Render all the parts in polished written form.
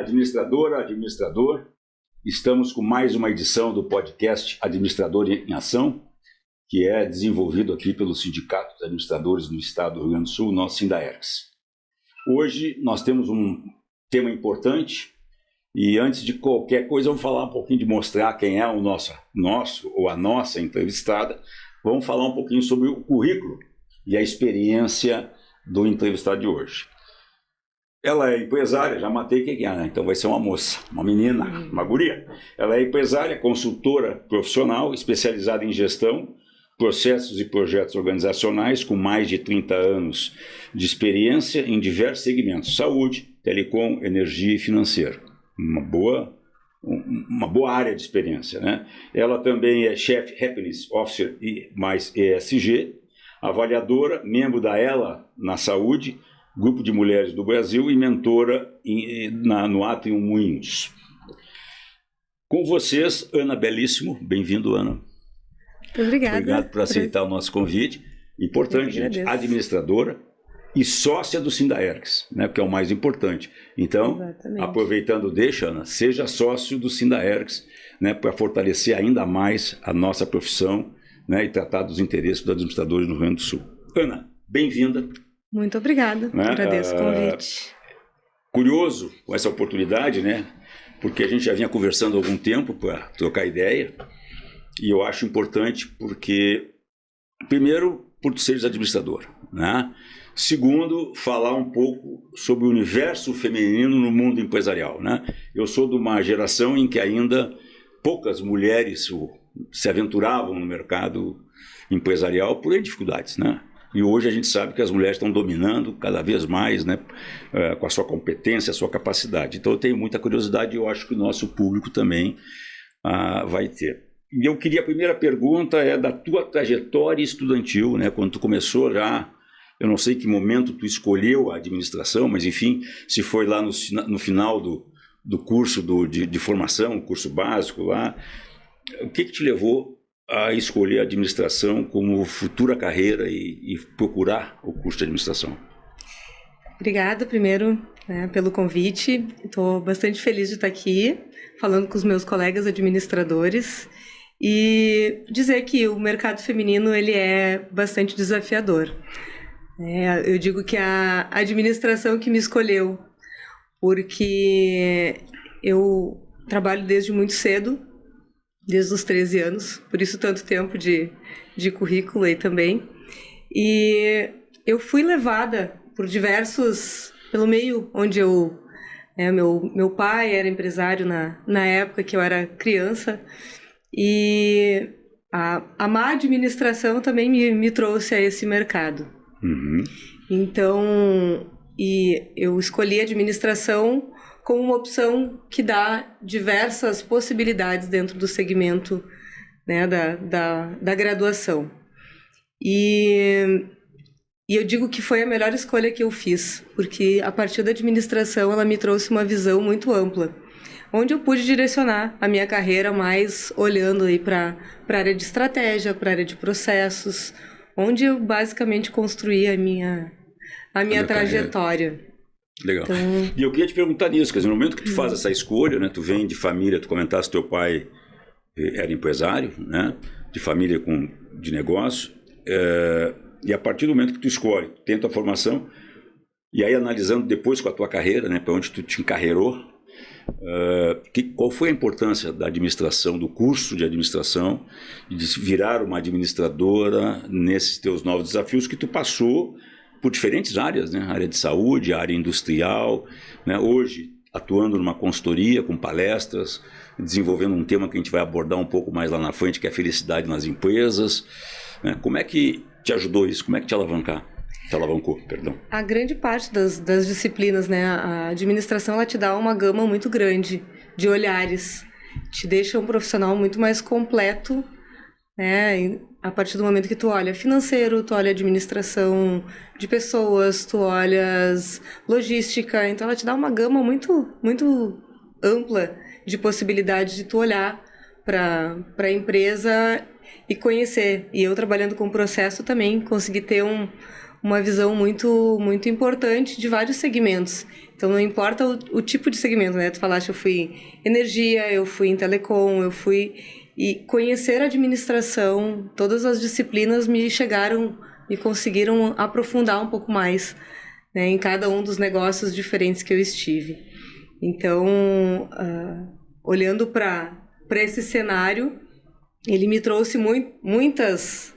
administradora, administrador. Estamos com mais uma edição do podcast Administrador em Ação, que é desenvolvido aqui pelo Sindicato dos Administradores do Estado do Rio Grande do Sul, nosso Sindaergs. Hoje nós temos um tema importante e antes de qualquer coisa vamos falar um pouquinho de mostrar quem é o nosso ou a nossa entrevistada. Vamos falar um pouquinho sobre o currículo e a experiência do entrevistado de hoje. Ela é empresária, já matei quem é, né? Então vai ser uma moça, uma menina, uma guria. Ela é empresária, consultora profissional, especializada em gestão, processos e projetos organizacionais, com mais de 30 anos de experiência em diversos segmentos: saúde, telecom, energia e financeiro. Uma boa área de experiência, né? Ela também é Chief Happiness Officer e mais ESG, avaliadora, membro da ELA na saúde, Grupo de Mulheres do Brasil e mentora no Atrium Moinhos. Com vocês, Ana Belíssimo. Bem-vindo, Ana. Obrigada. Obrigado por aceitar o nosso convite. Importante, gente, administradora e sócia do Sindaergs, né, que é o mais importante. Então, exatamente. Aproveitando, deixa, Ana, seja sócio do Sindaergs, né, para fortalecer ainda mais a nossa profissão, né, e tratar dos interesses dos administradores no Rio Grande do Sul. Ana, bem-vinda. Muito obrigada, né? Agradeço o convite. Curioso com essa oportunidade, né? Porque a gente já vinha conversando há algum tempo para trocar ideia, e eu acho importante porque, primeiro, por tu seres administrador, né? Segundo, falar um pouco sobre o universo feminino no mundo empresarial, né? Eu sou de uma geração em que ainda poucas mulheres se aventuravam no mercado empresarial por dificuldades, né? E hoje a gente sabe que as mulheres estão dominando cada vez mais, né, com a sua competência, a sua capacidade. Então eu tenho muita curiosidade e eu acho que o nosso público também vai ter. E eu queria, a primeira pergunta é da tua trajetória estudantil, né, quando tu começou já, eu não sei que momento tu escolheu a administração, mas enfim, se foi lá no final do curso de formação, curso básico lá, o que te levou a escolher a administração como futura carreira e procurar o curso de administração? Obrigada, primeiro, né, pelo convite. Estou bastante feliz de estar aqui, falando com os meus colegas administradores e dizer que o mercado feminino ele é bastante desafiador. Eu digo que a administração que me escolheu, porque eu trabalho desde muito cedo, desde os 13 anos, por isso tanto tempo de currículo aí também. E eu fui levada por pelo meio onde meu pai era empresário na época que eu era criança, e a má administração também me trouxe a esse mercado. Uhum. Então, eu escolhi a administração como uma opção que dá diversas possibilidades dentro do segmento, né, da graduação. E eu digo que foi a melhor escolha que eu fiz, porque a partir da administração ela me trouxe uma visão muito ampla, onde eu pude direcionar a minha carreira mais olhando aí para a área de estratégia, para a área de processos, onde eu basicamente construí a minha trajetória. Carreira. Legal. Então, e eu queria te perguntar nisso, quer dizer, no momento que tu faz essa escolha, né, tu vem de família, tu comentaste que teu pai era empresário, né, de família de negócio, e a partir do momento que tu escolhe, tu tem a tua formação, e aí analisando depois com a tua carreira, né, para onde tu te encarreirou, qual foi a importância da administração, do curso de administração, de virar uma administradora nesses teus novos desafios que tu passou por diferentes áreas, né? Área de saúde, área industrial, né? Hoje atuando numa consultoria com palestras, desenvolvendo um tema que a gente vai abordar um pouco mais lá na frente, que é a felicidade nas empresas, né? Como é que te ajudou isso? Como é que te alavancou, perdão? A grande parte das disciplinas, né? A administração ela te dá uma gama muito grande de olhares, te deixa um profissional muito mais completo, né? A partir do momento que tu olha financeiro, tu olha administração de pessoas, tu olhas logística, então ela te dá uma gama muito, muito ampla de possibilidades de tu olhar para a empresa e conhecer. E eu trabalhando com processo também consegui ter uma visão muito, muito importante de vários segmentos. Então, não importa o tipo de segmento, né? Tu falaste, eu fui em energia, eu fui em telecom, eu fui... E conhecer a administração, todas as disciplinas me conseguiram aprofundar um pouco mais, né, em cada um dos negócios diferentes que eu estive. Então, olhando para esse cenário, ele me trouxe muitas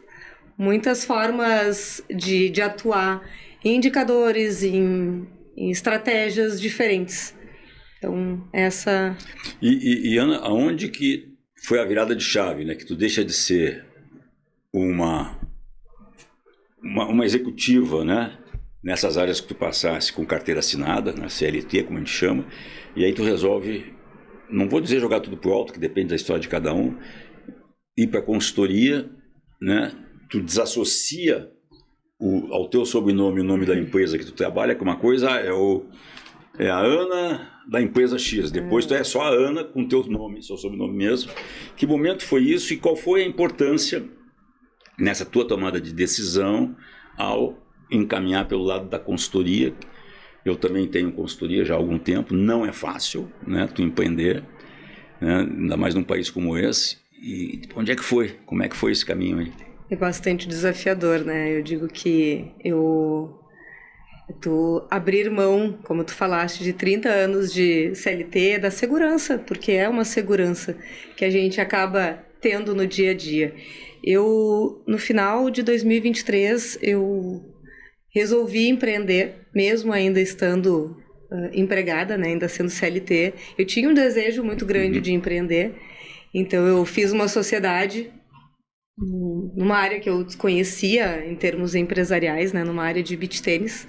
formas de atuar em indicadores, em estratégias diferentes. Então, essa... E Ana, aonde que foi a virada de chave, né? Que tu deixa de ser uma executiva, né? Nessas áreas que tu passasse com carteira assinada, na CLT, como a gente chama, e aí tu resolve, não vou dizer jogar tudo pro alto, que depende da história de cada um, ir para consultoria, né? Tu desassocia ao teu sobrenome o nome da empresa que tu trabalha, que uma coisa é a Ana da empresa X, depois tu é só a Ana com teu nome, seu sobrenome mesmo. Que momento foi isso e qual foi a importância nessa tua tomada de decisão ao encaminhar pelo lado da consultoria? Eu também tenho consultoria já há algum tempo, não é fácil, né, tu empreender, né, ainda mais num país como esse. E onde é que foi? Como é que foi esse caminho aí? É bastante desafiador, né? Eu digo que tu abrir mão, como tu falaste, de 30 anos de CLT, da segurança, porque é uma segurança que a gente acaba tendo no dia a dia. No final de 2023, eu resolvi empreender, mesmo ainda estando empregada, né, ainda sendo CLT. Eu tinha um desejo muito grande de empreender, então eu fiz uma sociedade numa área que eu desconhecia em termos empresariais, né, numa área de beach tênis,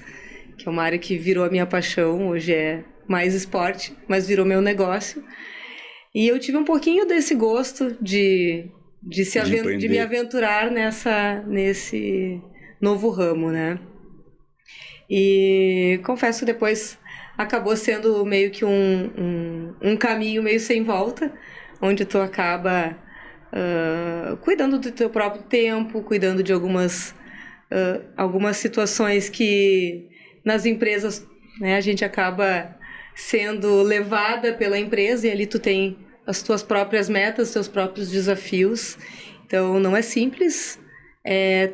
que é uma área que virou a minha paixão, hoje é mais esporte, mas virou meu negócio. E eu tive um pouquinho desse gosto de me aventurar nesse novo ramo, né? E confesso que depois acabou sendo meio que um caminho meio sem volta, onde tu acaba cuidando do teu próprio tempo, cuidando de algumas situações que nas empresas, né, a gente acaba sendo levada pela empresa e ali tu tem as tuas próprias metas, os teus próprios desafios. Então não é simples,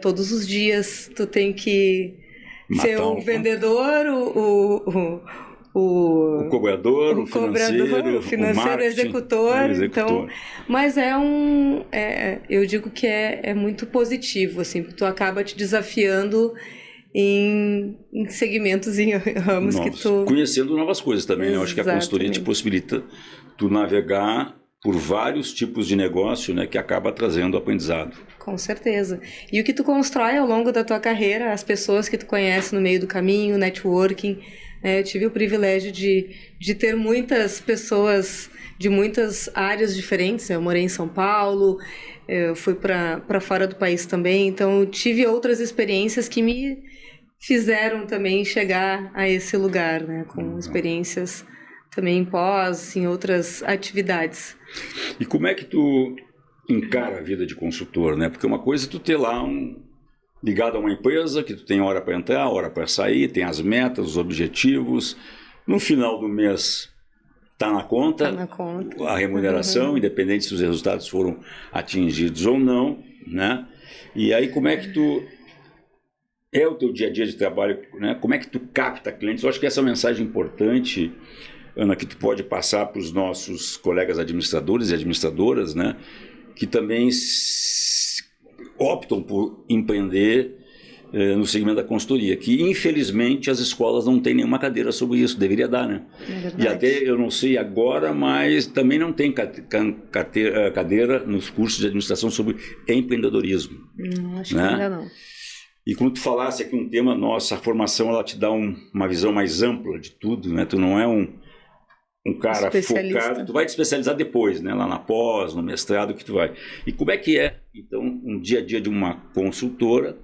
todos os dias tu tem que ser o vendedor, o cobrador, o financeiro, o marketing, executor. Então, mas eu digo que é muito positivo, assim, porque tu acaba te desafiando em segmentos, em ramos que tu... Conhecendo novas coisas também, né? Eu acho que a consultoria te possibilita tu navegar por vários tipos de negócio, né, que acaba trazendo aprendizado. Com certeza. E o que tu constrói ao longo da tua carreira, as pessoas que tu conhece no meio do caminho, networking. Eu tive o privilégio de ter muitas pessoas de muitas áreas diferentes. Eu morei em São Paulo, eu fui para fora do país também, então eu tive outras experiências que me fizeram também chegar a esse lugar, né, com experiências também em outras atividades. E como é que tu encara a vida de consultor, né? Porque uma coisa é tu ter lá ligado a uma empresa, que tu tem hora para entrar, hora para sair, tem as metas, os objetivos. No final do mês está na conta a remuneração, independente se os resultados foram atingidos ou não, né? E aí como é que tu... É o teu dia a dia de trabalho, né? Como é que tu capta clientes? Eu acho que essa é uma mensagem importante, Ana, que tu pode passar para os nossos colegas administradores e administradoras, né? Que também optam por empreender no segmento da consultoria, que infelizmente as escolas não têm nenhuma cadeira sobre isso, deveria dar, né? E até, eu não sei agora, mas também não tem cadeira nos cursos de administração sobre empreendedorismo. Acho que ainda não. E quando tu falasse aqui um tema, nossa, a formação ela te dá uma visão mais ampla de tudo, né? Tu não é um cara focado, tu vai te especializar depois, né? Lá na pós, no mestrado que tu vai. E como é que é, então, um dia a dia de uma consultora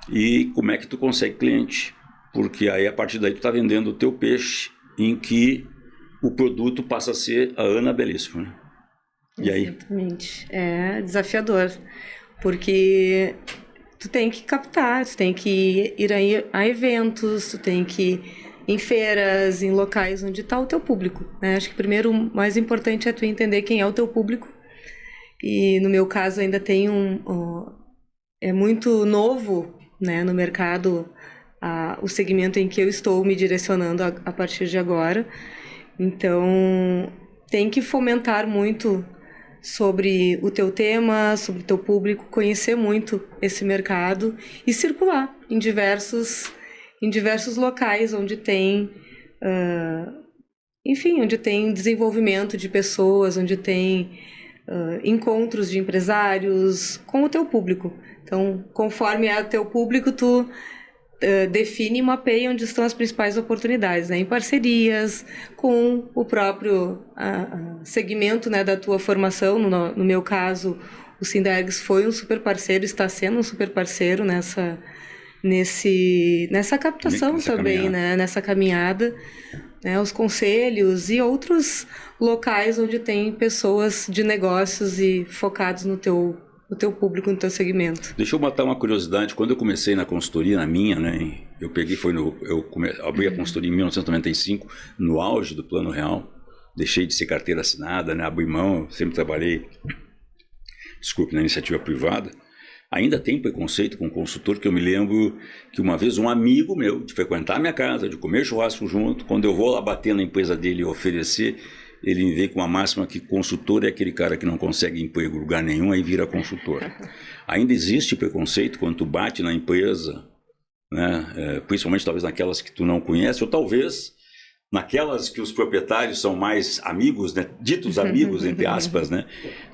e como é que tu consegue cliente? Porque aí, a partir daí, tu tá vendendo o teu peixe em que o produto passa a ser a Ana Belíssimo, né? E aí? Exatamente. É desafiador, porque tu tem que captar, tu tem que ir a eventos, tu tem que ir em feiras, em locais onde está o teu público, né? Acho que primeiro o mais importante é tu entender quem é o teu público. E no meu caso ainda tem é muito novo, né, no mercado o segmento em que eu estou me direcionando a partir de agora. Então tem que fomentar muito sobre o teu tema, sobre o teu público, conhecer muito esse mercado e circular em diversos locais onde tem, enfim, onde tem desenvolvimento de pessoas, onde tem encontros de empresários com o teu público. Então, conforme é o teu público, tu define e mapeia onde estão as principais oportunidades, né? Em parcerias com o próprio segmento, né, da tua formação. No meu caso, o Sindergs foi um super parceiro, está sendo um super parceiro nessa captação também, né? Nessa caminhada, né? Os conselhos e outros locais onde tem pessoas de negócios e focados no teu público, no teu segmento. Deixa eu botar uma curiosidade. Quando eu comecei na consultoria, na minha, né? Eu abri a consultoria em 1995, no auge do Plano Real. Deixei de ser carteira assinada, né? Abri mão, sempre trabalhei, na iniciativa privada. Ainda tem preconceito com o consultor, que eu me lembro que uma vez um amigo meu, de frequentar a minha casa, de comer churrasco junto, quando eu vou lá bater na empresa dele e oferecer, ele me vem com uma máxima que consultor é aquele cara que não consegue emprego em lugar nenhum, aí vira consultor. Ainda existe preconceito quando tu bate na empresa, né? Principalmente talvez naquelas que tu não conhece, ou talvez naquelas que os proprietários são mais amigos, né? Ditos amigos, entre aspas, né?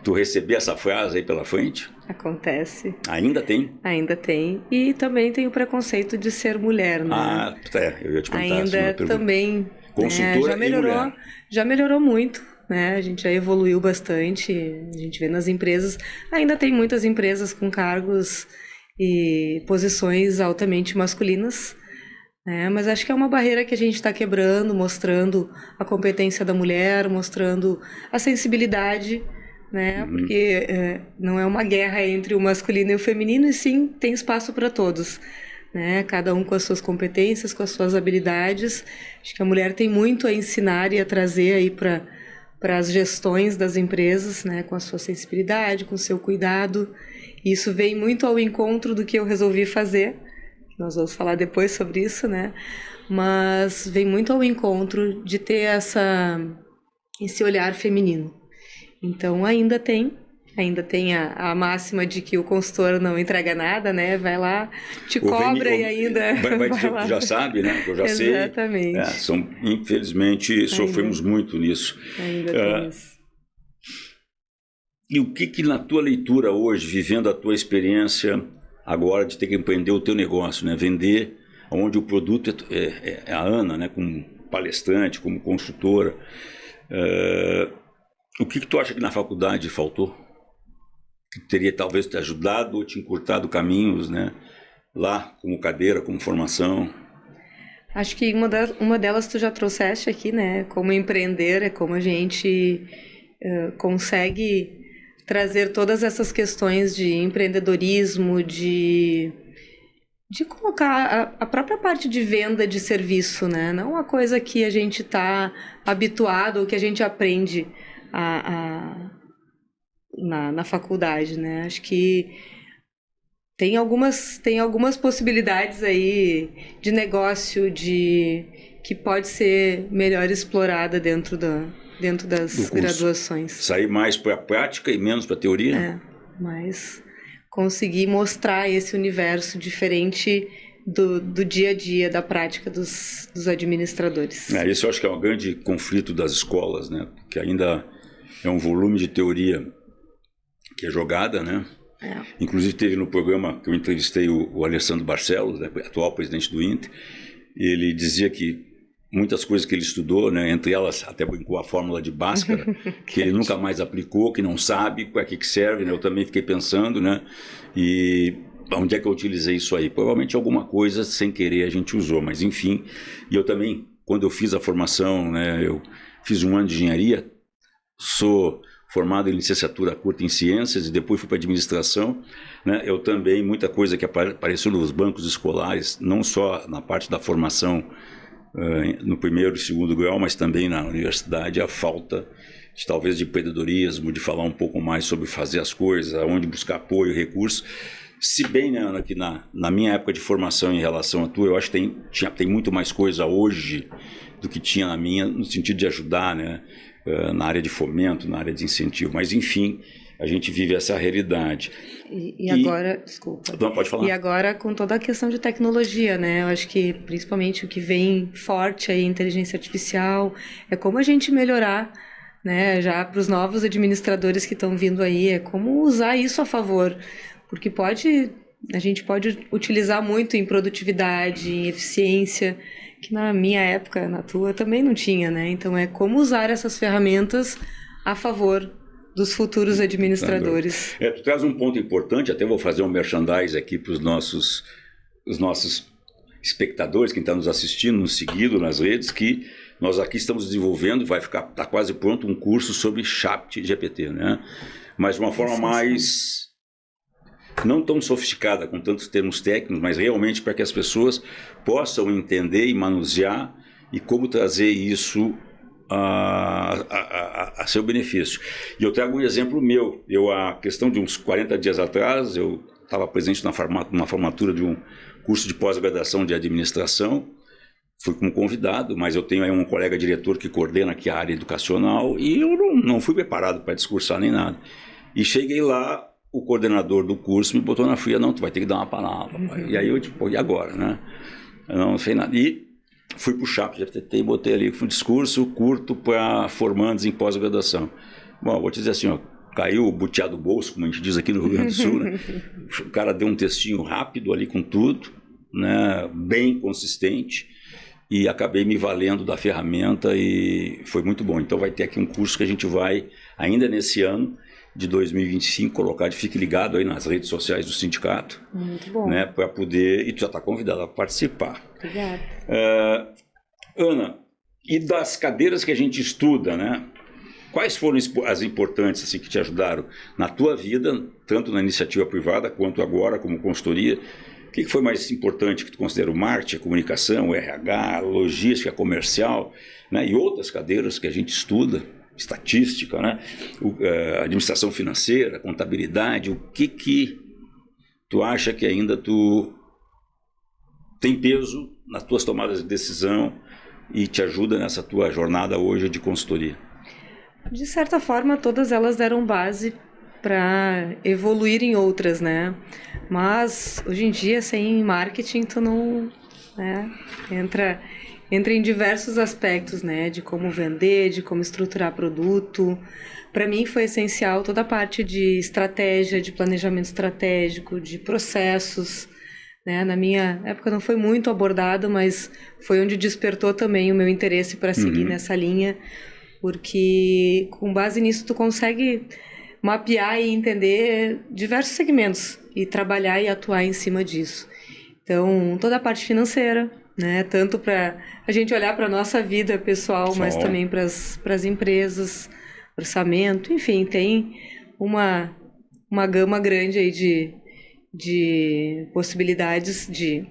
Tu receber essa frase aí pela frente? Acontece. Ainda tem? Ainda tem. E também tem o preconceito de ser mulher, né? Eu ia te contar. Ainda também. Consultora e mulher. Já melhorou muito, né? A gente já evoluiu bastante. A gente vê nas empresas. Ainda tem muitas empresas com cargos e posições altamente masculinas. Mas acho que é uma barreira que a gente está quebrando, mostrando a competência da mulher, mostrando a sensibilidade, né? Porque não é uma guerra entre o masculino e o feminino, e sim tem espaço para todos, né? Cada um com as suas competências, com as suas habilidades. Acho que a mulher tem muito a ensinar e a trazer aí para as gestões das empresas, né? Com a sua sensibilidade, com o seu cuidado. E isso vem muito ao encontro do que eu resolvi fazer. Nós vamos falar depois sobre isso, né? Mas vem muito ao encontro de ter esse olhar feminino. Então ainda tem a máxima de que o consultor não entrega nada, né? Vai lá, te cobra e ainda... Vai dizer o que já sabe, né? Que eu já sei. Exatamente. Infelizmente, sofremos muito nisso. Ainda tem isso. E o que na tua leitura hoje, vivendo a tua experiência... agora de ter que empreender o teu negócio, né? Vender onde o produto é a Ana, né? Como palestrante, como consultora. O que tu acha que na faculdade faltou? Que teria talvez te ajudado ou te encurtado caminhos, né? Lá, como cadeira, como formação. Acho que uma delas tu já trouxeste aqui, né? Como empreender, é como a gente consegue... trazer todas essas questões de empreendedorismo, de colocar a própria parte de venda de serviço, né? Não uma coisa que a gente está habituado ou que a gente aprende na faculdade, né? Acho que tem algumas possibilidades aí de negócio que pode ser melhor explorada dentro das graduações. Sair mais para a prática e menos para a teoria? Mas conseguir mostrar esse universo diferente do dia a dia, da prática dos administradores. Esse eu acho que é um grande conflito das escolas, né? Que ainda é um volume de teoria que é jogada, né? Inclusive teve no programa que eu entrevistei o Alessandro Barcelos, né, atual presidente do Inter, ele dizia que muitas coisas que ele estudou, né, entre elas até brincou a fórmula de Bhaskara, que ele nunca mais aplicou, que não sabe para que serve, né? Eu também fiquei pensando, né? E onde é que eu utilizei isso aí? Provavelmente alguma coisa sem querer a gente usou, mas enfim. E eu também, quando eu fiz a formação, né, eu fiz um ano de engenharia, sou formado em licenciatura curta em ciências e depois fui para administração, né? Eu também, muita coisa que apareceu nos bancos escolares, não só na parte da formação no primeiro e segundo grau, mas também na universidade, a falta de talvez de empreendedorismo, de falar um pouco mais sobre fazer as coisas, aonde buscar apoio, recursos. Se bem, né, Ana, que na minha época de formação em relação à tua, eu acho que tem muito mais coisa hoje do que tinha na minha, no sentido de ajudar, né, na área de fomento, na área de incentivo. Mas, enfim, a gente vive essa realidade. E agora, desculpa. Não, pode falar. E agora com toda a questão de tecnologia, né? Eu acho que principalmente o que vem forte aí, inteligência artificial, é como a gente melhorar, né? Já para os novos administradores que estão vindo aí, é como usar isso a favor, porque a gente pode utilizar muito em produtividade, em eficiência, que na minha época, na tua, também não tinha, né? Então é como usar essas ferramentas a favor dos futuros administradores. Tu traz um ponto importante, até vou fazer um merchandise aqui para os nossos espectadores, quem está nos assistindo, nos seguindo nas redes, que nós aqui estamos desenvolvendo, está quase pronto um curso sobre ChatGPT, né? Mas de uma forma mais, não tão sofisticada, com tantos termos técnicos, mas realmente para que as pessoas possam entender e manusear e como trazer isso a seu benefício. E eu trago um exemplo meu. A questão de uns 40 dias atrás, eu estava presente numa formatura de um curso de pós-graduação de administração, fui como convidado, mas eu tenho aí um colega diretor que coordena aqui a área educacional e eu não fui preparado para discursar nem nada. E cheguei lá, o coordenador do curso me botou na fria, não, tu vai ter que dar uma palavra. E aí eu, e agora, né? Eu não sei nada. E fui para o ChatGPT e botei ali um discurso curto para formandos em pós-graduação. Bom, vou te dizer assim, ó, caiu o butiá do bolso, como a gente diz aqui no Rio Grande do Sul, né? O cara deu um textinho rápido ali com tudo, né? Bem consistente, e acabei me valendo da ferramenta e foi muito bom. Então vai ter aqui um curso que a gente vai, ainda nesse ano de 2025, colocar, fique ligado aí nas redes sociais do sindicato. Muito bom. Né, para poder, e tu já está convidada a participar. Obrigada. Ana, e das cadeiras que a gente estuda, né? Quais foram as importantes assim, que te ajudaram na tua vida, tanto na iniciativa privada quanto agora como consultoria? O que foi mais importante que tu considera? O marketing, a comunicação, o RH, a logística, comercial, né? E outras cadeiras que a gente estuda, estatística, né? Administração financeira, contabilidade, o que tu acha que ainda tu tem peso nas tuas tomadas de decisão e te ajuda nessa tua jornada hoje de consultoria? De certa forma, todas elas deram base para evoluir em outras, né? Mas, hoje em dia, sem marketing, tu não... né? Entra em diversos aspectos, né? De como vender, de como estruturar produto. Para mim foi essencial toda a parte de estratégia, de planejamento estratégico, de processos, né? Na minha época não foi muito abordado, mas foi onde despertou também o meu interesse para seguir nessa linha, porque com base nisso tu consegue mapear e entender diversos segmentos e trabalhar e atuar em cima disso. Então, toda a parte financeira, né? Tanto para a gente olhar para a nossa vida pessoal, mas também para as empresas, orçamento, enfim, tem uma gama grande aí de possibilidades de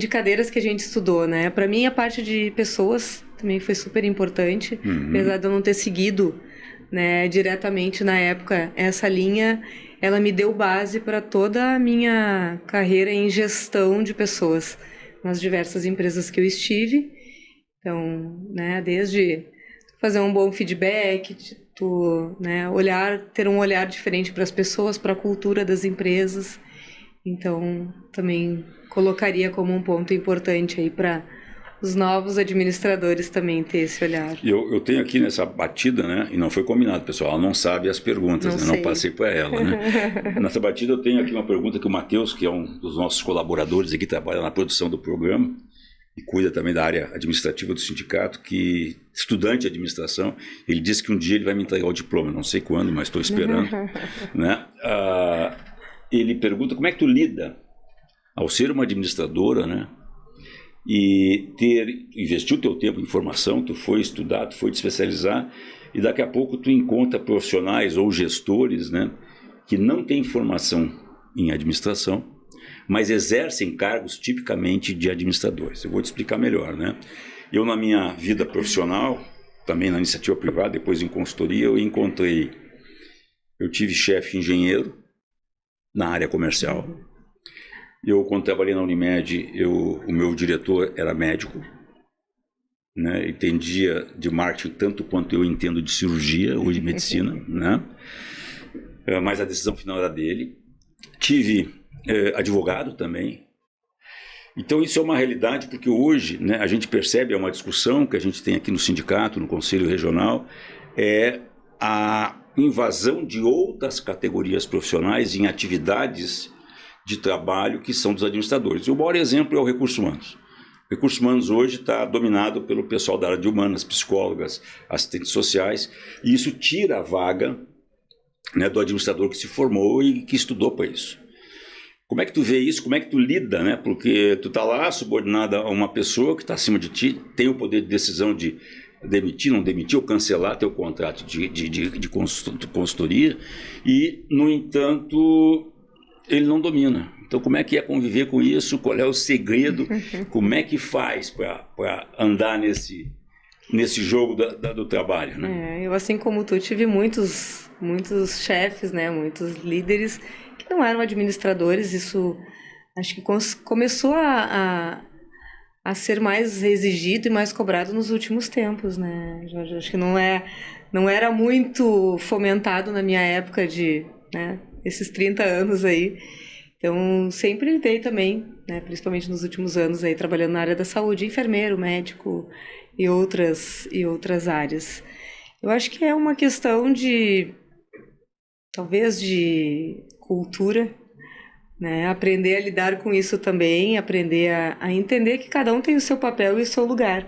cadeiras que a gente estudou, né? Para mim, a parte de pessoas também foi super importante, apesar de eu não ter seguido, né, diretamente na época essa linha, ela me deu base para toda a minha carreira em gestão de pessoas nas diversas empresas que eu estive. Então, né, desde fazer um bom feedback, né, ter um olhar diferente para as pessoas, para a cultura das empresas. Então, também colocaria como um ponto importante aí para os novos administradores também ter esse olhar. Eu tenho aqui nessa batida, né, e não foi combinado, pessoal, ela não sabe as perguntas, não passei para ela, né? Nessa batida eu tenho aqui uma pergunta que o Matheus, que é um dos nossos colaboradores aqui, trabalha na produção do programa e cuida também da área administrativa do sindicato, que estudante de administração, ele disse que um dia ele vai me entregar o diploma, não sei quando, mas estou esperando, né? Ele pergunta como é que tu lida ao ser uma administradora, né? E investiu o teu tempo em formação, tu foi estudar, tu foi te especializar, E daqui a pouco tu encontra profissionais ou gestores, né, que não têm formação em administração, mas exercem cargos tipicamente de administradores. Eu vou te explicar melhor, né? Eu, na minha vida profissional, também na iniciativa privada, depois em consultoria, eu tive chefe engenheiro na área comercial. Eu, quando trabalhei na Unimed, o meu diretor era médico, né? Entendia de marketing tanto quanto eu entendo de cirurgia ou de medicina, né? Mas a decisão final era dele. Tive advogado também. Então isso é uma realidade, porque hoje, né, a gente percebe, é uma discussão que a gente tem aqui no sindicato, no Conselho Regional, é a invasão de outras categorias profissionais em atividades de trabalho que são dos administradores. E o maior exemplo é o recursos humanos. O recursos humanos hoje está dominado pelo pessoal da área de humanas, psicólogas, assistentes sociais, e isso tira a vaga, né, do administrador que se formou e que estudou para isso. Como é que tu vê isso? Como é que tu lida, né? Porque tu está lá subordinado a uma pessoa que está acima de ti, tem o poder de decisão de demitir, não demitir ou cancelar teu contrato de consultoria e, no entanto, ele não domina. Então, como é que é conviver com isso? Qual é o segredo? Como é que faz para andar nesse jogo do trabalho, né? Eu, assim como tu, tive muitos chefes, né? Muitos líderes que não eram administradores. Isso acho que começou a ser mais exigido e mais cobrado nos últimos tempos, né, Jorge? Acho que não era muito fomentado na minha época né, esses 30 anos aí. Então, sempre lidei também, né, principalmente nos últimos anos aí, trabalhando na área da saúde, enfermeiro, médico e outras áreas. Eu acho que é uma questão talvez de cultura, né? Aprender a lidar com isso também, aprender a entender que cada um tem o seu papel e o seu lugar,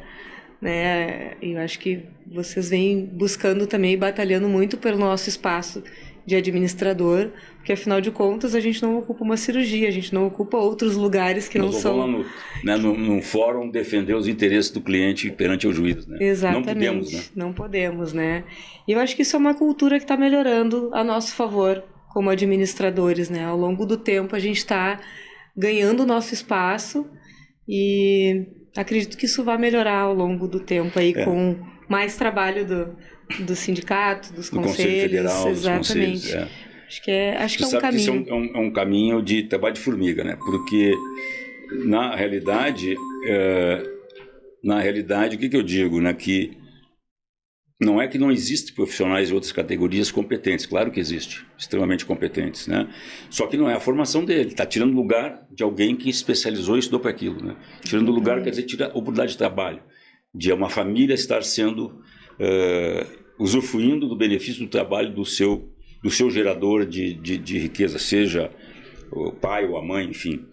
né? Eu acho que vocês vêm buscando também, batalhando muito pelo nosso espaço de administrador, porque afinal de contas a gente não ocupa uma cirurgia, a gente não ocupa outros lugares que não são... Nós vamos no fórum defender os interesses do cliente perante o juiz, né? Exatamente, não podemos, né? Não podemos, né? E eu acho que isso é uma cultura que está melhorando a nosso favor como administradores, né? Ao longo do tempo a gente está ganhando o nosso espaço e acredito que isso vai melhorar ao longo do tempo aí com mais trabalho do sindicato, dos conselhos. Conselho Federal, exatamente. Dos conselhos, Acho que é um caminho. Que isso é um caminho de trabalho de formiga, né? Porque na realidade, o que eu digo, né? Que não é que não existem profissionais de outras categorias competentes, claro que existe, extremamente competentes, né? Só que não é a formação dele, está tirando lugar de alguém que especializou e estudou para aquilo, né? Tirando lugar, quer dizer, tira a oportunidade de trabalho, de uma família estar sendo, usufruindo do benefício do trabalho do seu gerador de riqueza, seja o pai ou a mãe, enfim.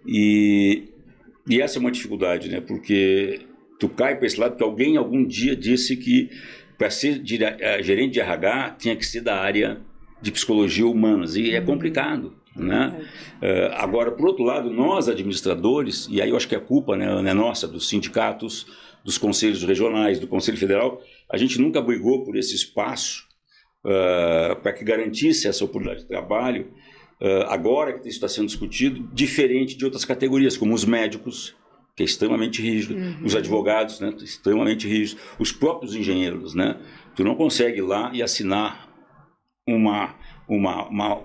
E essa é uma dificuldade, né? Porque tu cai para esse lado, que alguém algum dia disse que para ser gerente de RH tinha que ser da área de psicologia humanas, e é complicado, né? Agora, por outro lado, nós administradores, e aí eu acho que a culpa, né, é nossa, dos sindicatos, dos conselhos regionais, do Conselho Federal, a gente nunca brigou por esse espaço para que garantisse essa oportunidade de trabalho, agora que isso está sendo discutido, diferente de outras categorias, como os médicos, que é extremamente rígido, os advogados, né, extremamente rígidos, os próprios engenheiros, né, tu não consegue ir lá e assinar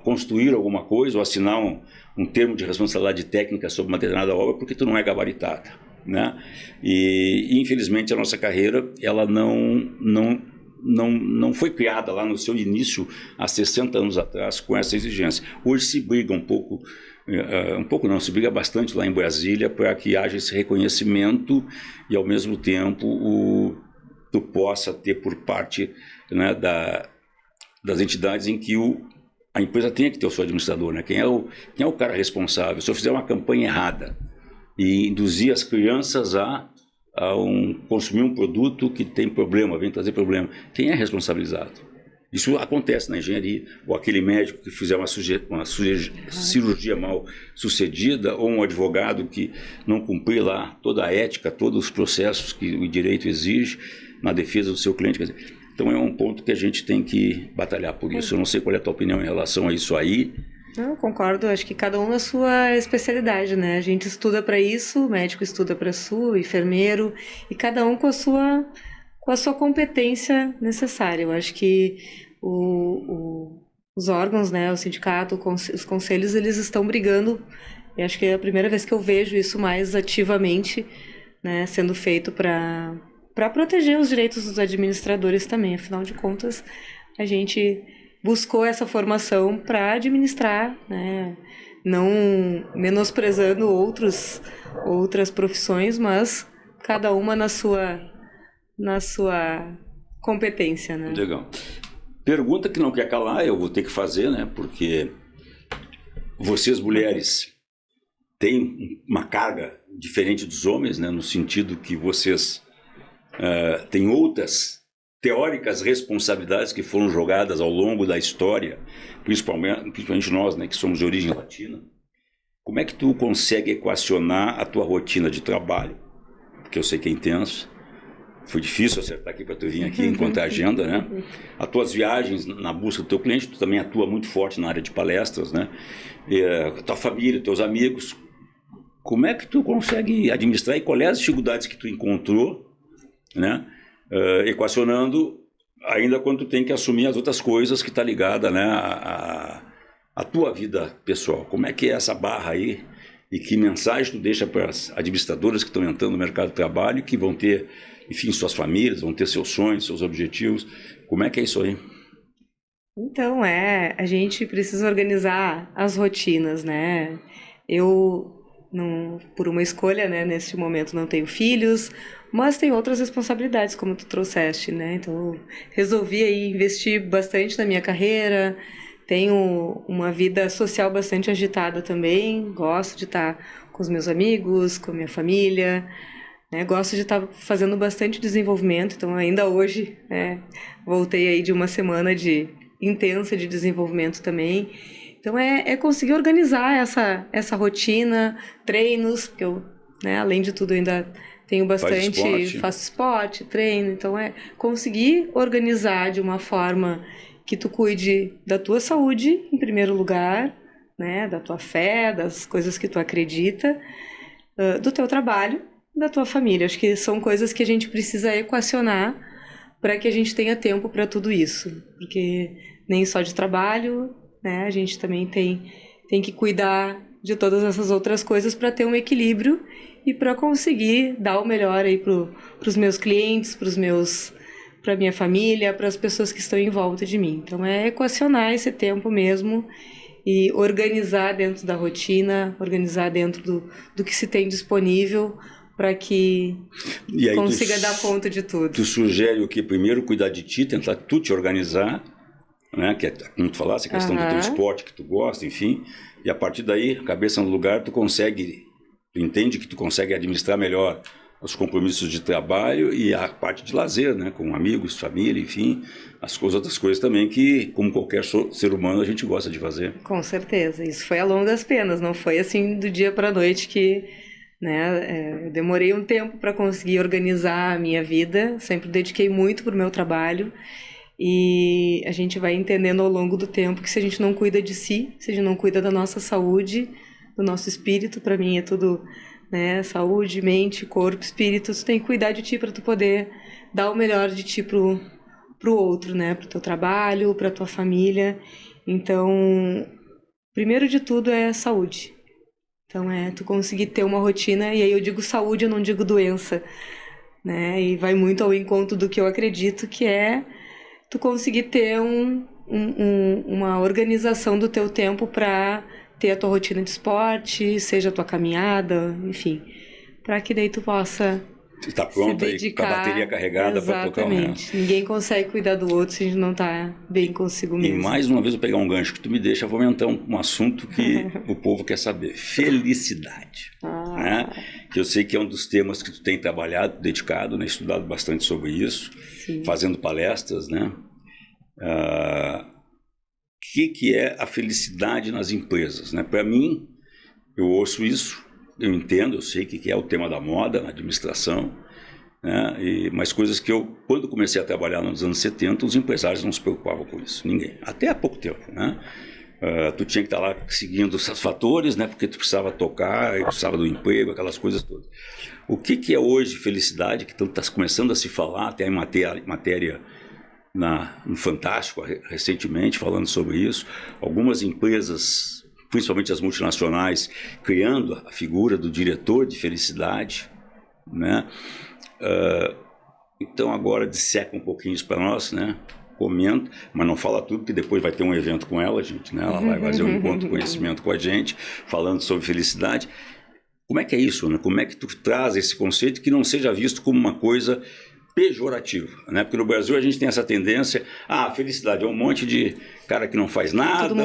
construir alguma coisa ou assinar um termo de responsabilidade técnica sobre uma determinada obra porque tu não é gabaritado, né, e infelizmente a nossa carreira, ela não foi criada lá no seu início há 60 anos atrás com essa exigência. Hoje se briga se briga bastante lá em Brasília para que haja esse reconhecimento e ao mesmo tempo tu possa ter por parte, né, das entidades em que a empresa tenha que ter o seu administrador, né? Quem é o cara responsável? Se eu fizer uma campanha errada e induzir as crianças a consumir um produto que tem problema, vem trazer problema, quem é responsabilizado? Isso acontece na engenharia, ou aquele médico que fizer uma cirurgia mal sucedida, ou um advogado que não cumprir lá toda a ética, todos os processos que o direito exige na defesa do seu cliente. Quer dizer, Então é um ponto que a gente tem que batalhar por isso. Eu não sei qual é a tua opinião em relação a isso aí. Eu concordo, acho que cada um na sua especialidade, né? A gente estuda para isso, o médico estuda para o enfermeiro, e cada um com a sua competência necessária. Eu acho que os órgãos, né, o sindicato, os conselhos, eles estão brigando. E acho que é a primeira vez que eu vejo isso mais ativamente, né, sendo feito para proteger os direitos dos administradores também. Afinal de contas, a gente buscou essa formação para administrar, né? Não menosprezando outras profissões, mas cada uma na sua competência, né? Legal. Pergunta que não quer calar, eu vou ter que fazer, né? Porque vocês, mulheres, têm uma carga diferente dos homens, né? No sentido que vocês têm outras teóricas responsabilidades que foram jogadas ao longo da história, principalmente nós, né, que somos de origem latina. Como é que tu consegue equacionar a tua rotina de trabalho? Porque eu sei que é intenso. Foi difícil acertar aqui para tu vir aqui, encontrar a agenda, né? As tuas viagens na busca do teu cliente, tu também atua muito forte na área de palestras, né? Tua família, teus amigos. Como é que tu consegue administrar e quais as dificuldades que tu encontrou, né? Equacionando ainda quando tu tem que assumir as outras coisas que está ligada, né, a tua vida pessoal. Como é que é essa barra aí e que mensagem tu deixa para as administradoras que estão entrando no mercado de trabalho, que vão ter, enfim, suas famílias, vão ter seus sonhos, seus objetivos? Como é que é isso aí? Então, a gente precisa organizar as rotinas, né? Eu, não, por uma escolha, né, neste momento não tenho filhos, mas tem outras responsabilidades, como tu trouxeste, né? Então, eu resolvi aí investir bastante na minha carreira, tenho uma vida social bastante agitada também, gosto de estar com os meus amigos, com a minha família, né? Gosto de estar fazendo bastante desenvolvimento, então ainda hoje, voltei aí de uma semana intensa de desenvolvimento também. Então, é conseguir organizar essa rotina, treinos, porque eu, né, além de tudo, ainda tenho bastante, faço esporte, treino, então conseguir organizar de uma forma que tu cuide da tua saúde, em primeiro lugar, né, da tua fé, das coisas que tu acredita, do teu trabalho, da tua família. Acho que são coisas que a gente precisa equacionar para que a gente tenha tempo para tudo isso, porque nem só de trabalho, né, a gente também tem que cuidar de todas essas outras coisas para ter um equilíbrio e para conseguir dar o melhor aí para os meus clientes, para minha família, para as pessoas que estão em volta de mim. Então, é equacionar esse tempo mesmo e organizar dentro da rotina, organizar dentro do que se tem disponível para que consiga dar conta de tudo. Tu sugere o que? Primeiro, cuidar de ti, tentar tu te organizar, né? Que é, como tu falaste, a questão do teu esporte que tu gosta, enfim. E a partir daí, cabeça no lugar, tu entende que tu consegue administrar melhor os compromissos de trabalho e a parte de lazer, né? Com amigos, família, enfim, outras coisas também que, como qualquer ser humano, a gente gosta de fazer. Com certeza. Isso foi ao longo das penas, não foi assim do dia para a noite que, né, eu demorei um tempo para conseguir organizar a minha vida, sempre dediquei muito para o meu trabalho e a gente vai entendendo ao longo do tempo que se a gente não cuida de si, se a gente não cuida da nossa saúde, do nosso espírito, para mim é tudo, né, saúde, mente, corpo, espírito, tu tem que cuidar de ti para tu poder dar o melhor de ti pro outro, né, pro teu trabalho, pra tua família. Então, primeiro de tudo é saúde. Então, tu conseguir ter uma rotina, e aí eu digo saúde, eu não digo doença, né, e vai muito ao encontro do que eu acredito que é tu conseguir ter uma organização do teu tempo para ter a tua rotina de esporte, seja a tua caminhada, enfim, para que daí tu possa tá pronta aí, com a bateria carregada para tocar o resto. Exatamente. Ninguém consegue cuidar do outro se a gente não tá bem consigo mesmo. E mais uma vez eu pegar um gancho que tu me deixa, vou aumentar um assunto que o povo quer saber. Felicidade. Né? Que eu sei que é um dos temas que tu tem trabalhado, dedicado, né? Estudado bastante sobre isso, sim, fazendo palestras, né? Que é a felicidade nas empresas, né? Para mim, eu ouço isso, eu entendo, eu sei que é o tema da moda na administração, né? Mas coisas que eu, quando comecei a trabalhar nos anos 70, os empresários não se preocupavam com isso, ninguém, até há pouco tempo, né? Tu tinha que estar lá seguindo os fatores, né? Porque tu precisava tocar, precisava do emprego, aquelas coisas todas. O que é hoje felicidade, que está começando a se falar, tem matéria no Fantástico recentemente falando sobre isso, algumas empresas, principalmente as multinacionais, criando a figura do diretor de felicidade, né? Então agora disseca um pouquinho isso para nós, né? Comenta, mas não fala tudo, porque depois vai ter um evento com ela, gente, né? Ela vai fazer um encontro de conhecimento com a gente, falando sobre felicidade. Como é que é isso, né? Como é que tu traz esse conceito que não seja visto como uma coisa pejorativa, né? Porque no Brasil a gente tem essa tendência, felicidade é um monte de cara que não faz nada. Todo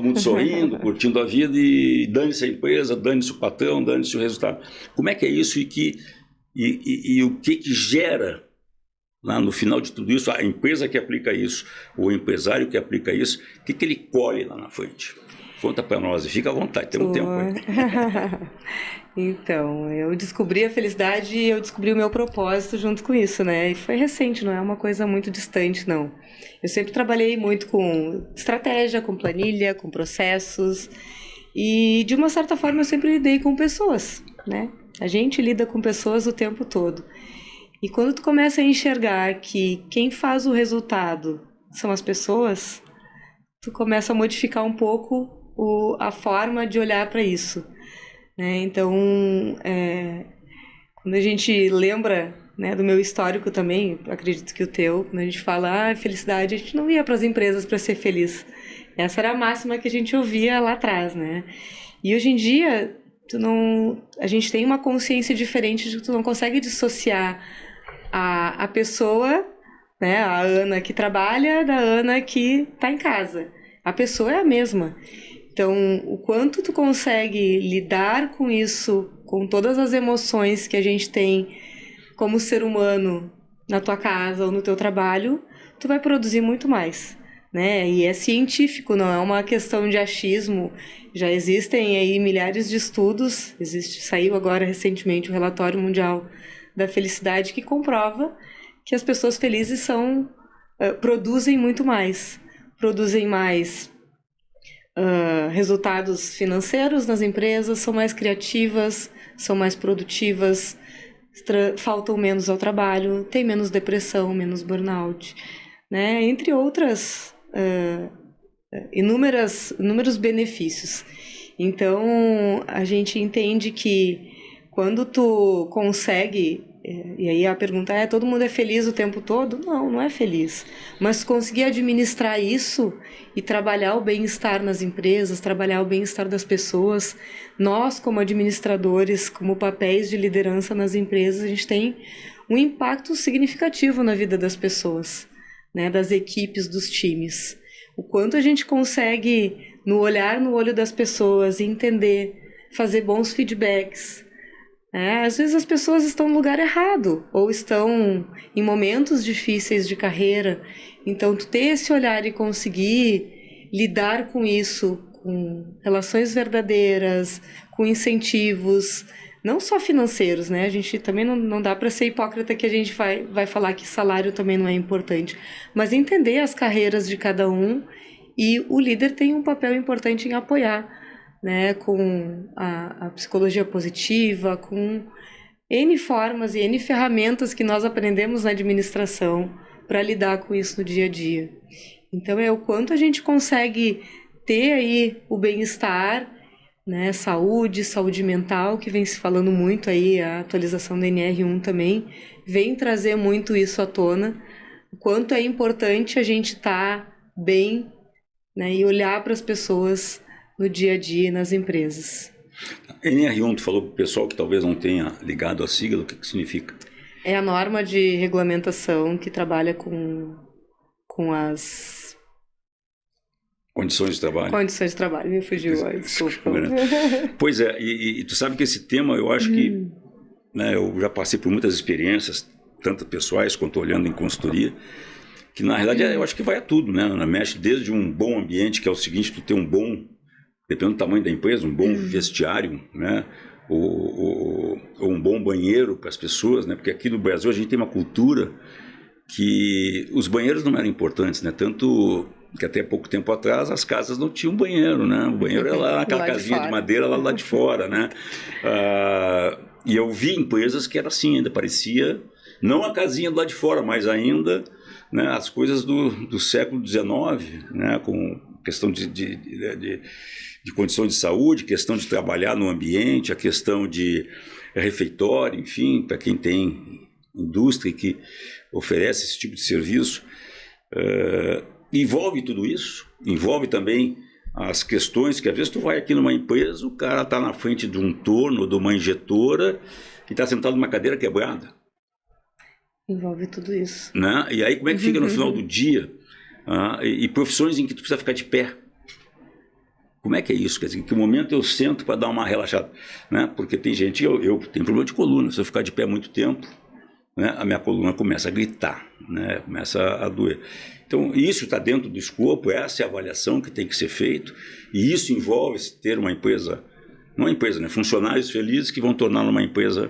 mundo sorrindo, curtindo a vida e dane-se a empresa, dane-se o patrão, dane-se o resultado. Como é que é isso e o que gera, lá no final de tudo isso, a empresa que aplica isso, o empresário que aplica isso, o que ele colhe lá na frente? Conta para nós e fica à vontade, temos tempo aí. Então, eu descobri a felicidade e eu descobri o meu propósito junto com isso, né? E foi recente, não é uma coisa muito distante, não. Eu sempre trabalhei muito com estratégia, com planilha, com processos e, de uma certa forma, eu sempre lidei com pessoas, né? A gente lida com pessoas o tempo todo. E quando tu começa a enxergar que quem faz o resultado são as pessoas, tu começa a modificar um pouco a forma de olhar para isso, né? Então, quando a gente lembra, né, do meu histórico também, acredito que o teu, quando a gente fala felicidade, a gente não ia para as empresas para ser feliz. Essa era a máxima que a gente ouvia lá atrás, né? E hoje em dia, a gente tem uma consciência diferente de que tu não consegue dissociar a pessoa, né, a Ana que trabalha da Ana que está em casa. A pessoa é a mesma. Então, o quanto tu consegue lidar com isso, com todas as emoções que a gente tem como ser humano na tua casa ou no teu trabalho, tu vai produzir muito mais, né? E é científico, não é uma questão de achismo. Já existem aí milhares de estudos, saiu agora recentemente o Relatório Mundial da Felicidade que comprova que as pessoas felizes produzem muito mais. Produzem mais resultados financeiros nas empresas, são mais criativas, são mais produtivas, faltam menos ao trabalho, tem menos depressão, menos burnout, né? Entre outras inúmeros benefícios. Então, a gente entende que quando tu consegue, e aí a pergunta todo mundo é feliz o tempo todo? Não, não é feliz. Mas conseguir administrar isso e trabalhar o bem-estar nas empresas, trabalhar o bem-estar das pessoas, nós como administradores, como papéis de liderança nas empresas, a gente tem um impacto significativo na vida das pessoas, né, das equipes, dos times. O quanto a gente consegue, olhar no olho das pessoas, entender, fazer bons feedbacks. Às vezes as pessoas estão no lugar errado ou estão em momentos difíceis de carreira. Então, tu ter esse olhar e conseguir lidar com isso, com relações verdadeiras, com incentivos, não só financeiros, né? A gente também não dá para ser hipócrita que a gente vai falar que salário também não é importante, mas entender as carreiras de cada um, e o líder tem um papel importante em apoiar, né, com a psicologia positiva, com N formas e N ferramentas que nós aprendemos na administração para lidar com isso no dia a dia. Então, o quanto a gente consegue ter aí o bem-estar, né, saúde mental, que vem se falando muito aí, a atualização do NR1 também vem trazer muito isso à tona, o quanto é importante a gente estar bem, né, e olhar para as pessoas no dia a dia nas empresas. NR1, tu falou para o pessoal que talvez não tenha ligado a sigla, o que significa? É a norma de regulamentação que trabalha com as condições de trabalho. Condições de trabalho, me fugiu, desculpa. Pois é, e tu sabe que esse tema, eu acho que, né, eu já passei por muitas experiências, tanto pessoais quanto olhando em consultoria, que na realidade eu acho que vai a tudo, né? Mexe desde um bom ambiente, que é o seguinte, tu ter um bom, dependendo do tamanho da empresa, um bom vestiário, né? um bom banheiro para as pessoas, né? Porque aqui no Brasil a gente tem uma cultura que os banheiros não eram importantes, né? Tanto que até pouco tempo atrás as casas não tinham banheiro, né? O banheiro era lá naquela casinha de madeira lá de fora, né? E eu vi empresas que era assim, ainda parecia, não a casinha do lado de fora, mas ainda, né, as coisas do século XIX, né? Com questão de condições de saúde, questão de trabalhar no ambiente, a questão de refeitório, enfim, para quem tem indústria que oferece esse tipo de serviço. Envolve tudo isso, envolve também as questões que às vezes tu vai aqui numa empresa, o cara está na frente de um torno, de uma injetora, e está sentado numa cadeira quebrada. Envolve tudo isso. Né? E aí como é que fica no final do dia? E profissões em que tu precisa ficar de pé. Como é que é isso? Quer dizer, em que momento eu sento para dar uma relaxada? Né? Porque tem gente, eu tenho problema de coluna, se eu ficar de pé muito tempo, né, a minha coluna começa a gritar, né, começa a doer. Então, isso está dentro do escopo, essa é a avaliação que tem que ser feita, e isso envolve ter uma empresa, não uma empresa, né, funcionários felizes que vão tornar uma empresa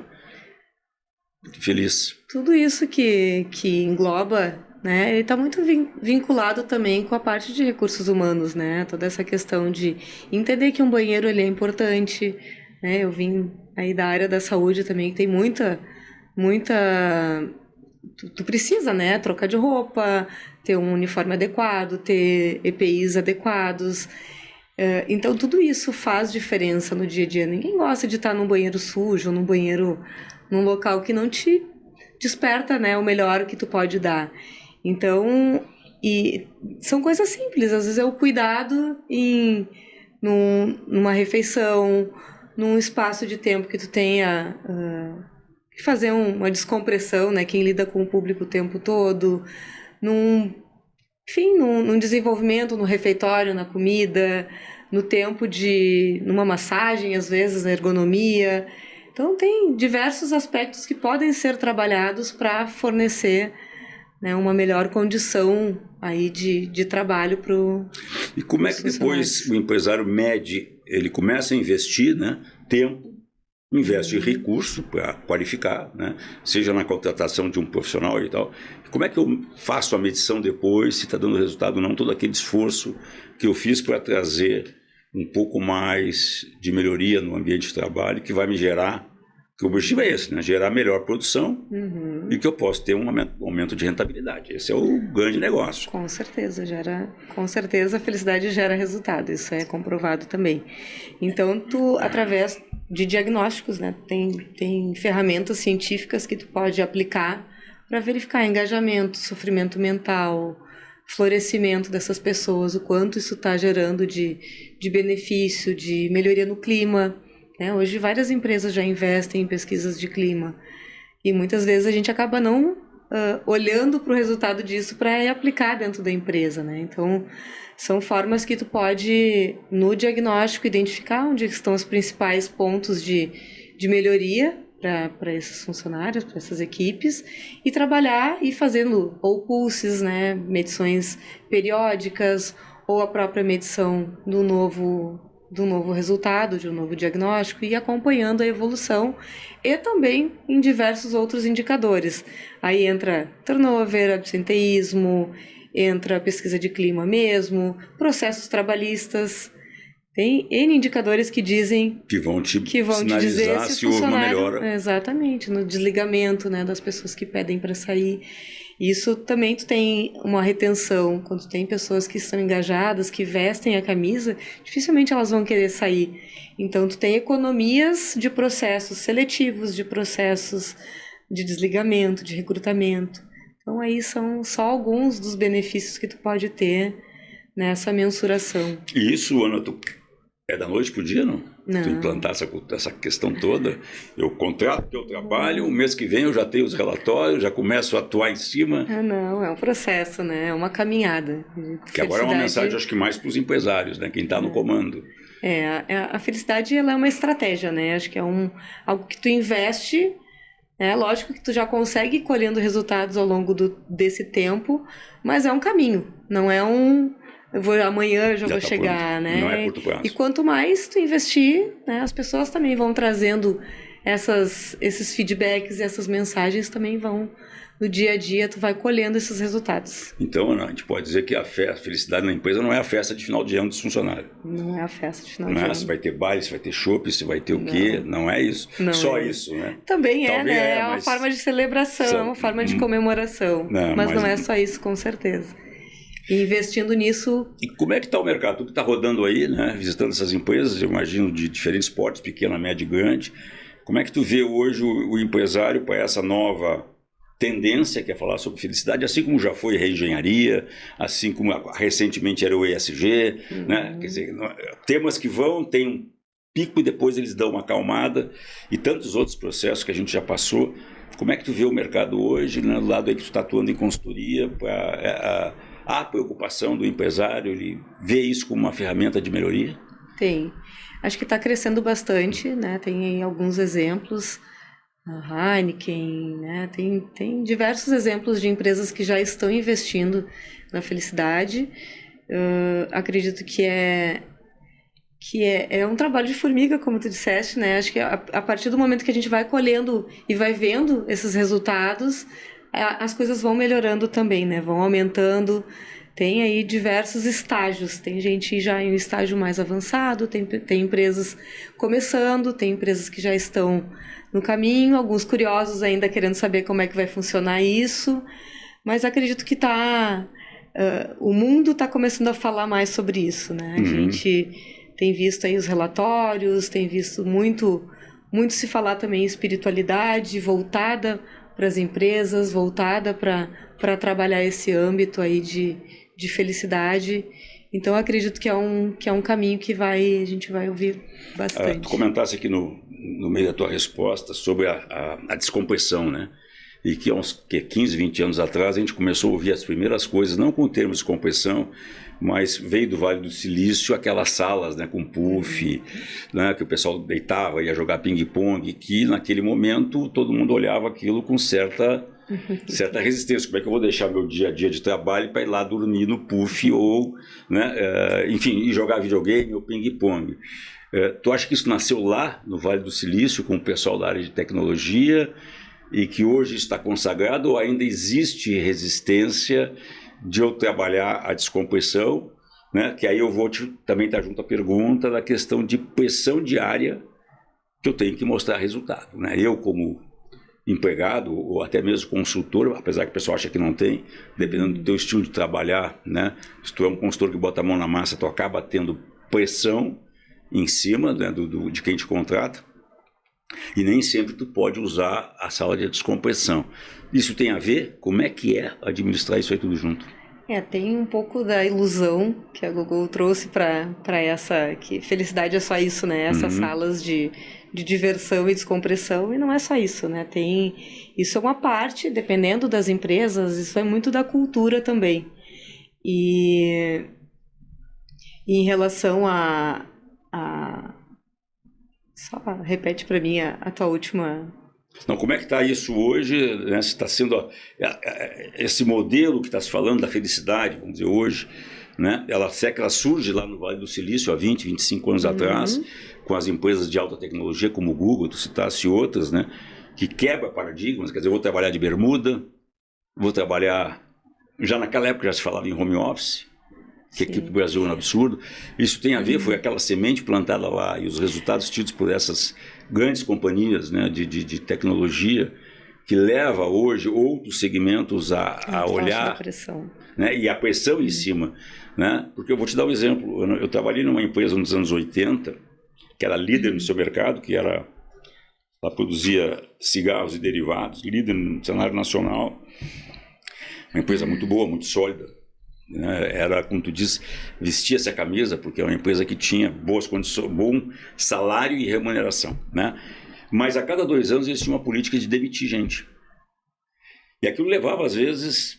feliz. Tudo isso que engloba, né, ele está muito vinculado também com a parte de recursos humanos, né, toda essa questão de entender que um banheiro ele é importante, né, eu vim aí da área da saúde também, que tem muita tu precisa, né, trocar de roupa, ter um uniforme adequado, ter EPIs adequados. Então, tudo isso faz diferença no dia a dia. Ninguém gosta de estar num banheiro sujo, num local que não te desperta, né, o melhor que tu pode dar. Então, e são coisas simples. Às vezes é o cuidado numa refeição, num espaço de tempo que tu tenha... fazer uma descompressão, né? Quem lida com o público o tempo todo, num desenvolvimento no refeitório, na comida, no tempo numa massagem, às vezes, na ergonomia. Então, tem diversos aspectos que podem ser trabalhados para fornecer, né, uma melhor condição aí de trabalho para o... E como é que depois o empresário mede, ele começa a investir, né, tempo, investe recurso para qualificar, né? Seja na contratação de um profissional e tal. Como é que eu faço a medição depois, se está dando resultado ou não, todo aquele esforço que eu fiz para trazer um pouco mais de melhoria no ambiente de trabalho, que vai me gerar, que o objetivo é esse, né? Gerar melhor produção e que eu possa ter um aumento de rentabilidade. Esse é o grande negócio. Com certeza, a felicidade gera resultado, isso é comprovado também. Então, tu, através de diagnósticos, né? Tem ferramentas científicas que tu pode aplicar para verificar engajamento, sofrimento mental, florescimento dessas pessoas, o quanto isso está gerando de benefício, de melhoria no clima, né? Hoje várias empresas já investem em pesquisas de clima e muitas vezes a gente acaba não olhando para o resultado disso para aplicar dentro da empresa, né? Então, são formas que tu pode, no diagnóstico, identificar onde estão os principais pontos de melhoria para esses funcionários, para essas equipes, e trabalhar e fazendo ou pulses, né, medições periódicas, ou a própria medição do novo resultado, de um novo diagnóstico, e acompanhando a evolução, e também em diversos outros indicadores. Aí entra turnover, absenteísmo, entra a pesquisa de clima mesmo, processos trabalhistas. Tem N indicadores que dizem... Que vão te dizer se houve uma melhora. Exatamente, no desligamento, né, das pessoas que pedem para sair. Isso também tu tem uma retenção. Quando tem pessoas que estão engajadas, que vestem a camisa, dificilmente elas vão querer sair. Então, tu tem economias de processos seletivos, de processos de desligamento, de recrutamento. Então, aí são só alguns dos benefícios que tu pode ter nessa mensuração. E isso, Ana, é da noite pro dia, não? Não. Tu implantar essa questão toda, eu contrato teu trabalho, o mês que vem eu já tenho os relatórios, já começo a atuar em cima. Não, é um processo, né? É uma caminhada. Que agora é uma mensagem, acho que mais para os empresários, né? Quem está no comando. A felicidade, ela é uma estratégia, né? Acho que é algo que tu investe, né? Lógico que tu já consegue ir colhendo resultados ao longo desse tempo, mas é um caminho, não é amanhã eu já vou chegar, pronto. né? Não é curto prazo. E quanto mais tu investir, né, as pessoas também vão trazendo esses feedbacks e essas mensagens também vão, no dia a dia, tu vai colhendo esses resultados. Então, a gente pode dizer que a felicidade na empresa não é a festa de final de ano dos funcionários. Não é a festa de final de ano. Se vai ter baile, se vai ter chopp, se vai ter o quê, não é isso. Não Só é. Isso, né? Também é, Talvez né? É uma forma de celebração, uma forma de comemoração. Mas não é só isso, com certeza. E investindo nisso... E como é que está o mercado? Tu que está rodando aí, né? Visitando essas empresas, eu imagino, de diferentes portes, pequena, média e grande. Como é que tu vê hoje o empresário para essa nova tendência, que é falar sobre felicidade, assim como já foi reengenharia, assim como recentemente era o ESG, né? Quer dizer, temas que tem um pico e depois eles dão uma acalmada, e tantos outros processos que a gente já passou. Como é que tu vê o mercado hoje, né? Do lado aí que tu está atuando em consultoria, a preocupação do empresário, ele vê isso como uma ferramenta de melhoria? Tem. Acho que está crescendo bastante, né? Tem alguns exemplos, a Heineken, né? Tem diversos exemplos de empresas que já estão investindo na felicidade. Acredito que é um trabalho de formiga, como tu disseste, né? Acho que a partir do momento que a gente vai colhendo e vai vendo esses resultados, as coisas vão melhorando também, né? Vão aumentando. Tem aí diversos estágios. Tem gente já em um estágio mais avançado, tem empresas começando, tem empresas que já estão no caminho, alguns curiosos ainda querendo saber como é que vai funcionar isso. Mas acredito que o mundo está começando a falar mais sobre isso, né? A gente tem visto aí os relatórios, tem visto muito se falar também em espiritualidade voltada para as empresas, voltada para trabalhar esse âmbito aí de felicidade. Então, acredito que é um caminho que a gente vai ouvir bastante. Tu comentasse aqui no meio da tua resposta sobre a descompressão, né? E que há uns 15, 20 anos atrás a gente começou a ouvir as primeiras coisas, não com o termo descompressão, mas veio do Vale do Silício aquelas salas, né, com puff, né, que o pessoal deitava, ia jogar ping-pong, que naquele momento todo mundo olhava aquilo com certa resistência. Como é que eu vou deixar meu dia a dia de trabalho para ir lá dormir no puff ou, né, enfim, ir jogar videogame ou ping-pong? Tu acha que isso nasceu lá no Vale do Silício com o pessoal da área de tecnologia e que hoje está consagrado, ou ainda existe resistência de eu trabalhar a descompressão, né? Que aí eu vou também estar junto à pergunta da questão de pressão diária que eu tenho que mostrar resultado, né? Eu como empregado ou até mesmo consultor, apesar que o pessoal acha que não tem, dependendo do teu estilo de trabalhar, né? Se tu é um consultor que bota a mão na massa, tu acaba tendo pressão em cima, né, de quem te contrata. E nem sempre tu pode usar a sala de descompressão. Isso tem a ver? Como é que é administrar isso aí tudo junto? Tem um pouco da ilusão que a Google trouxe para essa, que felicidade é só isso, né? Essas salas de diversão e descompressão, e não é só isso, né? Isso é uma parte, dependendo das empresas, isso é muito da cultura também. E em relação só repete para mim a tua última... Não, como é que está isso hoje, né? Se está sendo esse modelo que está se falando da felicidade, vamos dizer, hoje, né? Ela surge lá no Vale do Silício há 20, 25 anos atrás, com as empresas de alta tecnologia como o Google, tu citasse outras, né? Que quebra paradigmas, quer dizer, eu vou trabalhar de bermuda, vou trabalhar... Já naquela época já se falava em home office, que aqui no Brasil é um absurdo. Isso tem a ver, foi aquela semente plantada lá e os resultados tidos por essas grandes companhias, né, de tecnologia que leva hoje outros segmentos a olhar, né, e a pressão em cima, né? Porque eu vou te dar um exemplo. Eu trabalhei numa empresa nos anos 80 que era líder no seu mercado, ela produzia cigarros e derivados, líder no cenário nacional, uma empresa muito boa, muito sólida. Era, como tu diz, vestia-se a camisa, porque é uma empresa que tinha boas condições, bom salário e remuneração, né? Mas a cada 2 anos eles tinham uma política de demitir gente. E aquilo levava, às vezes,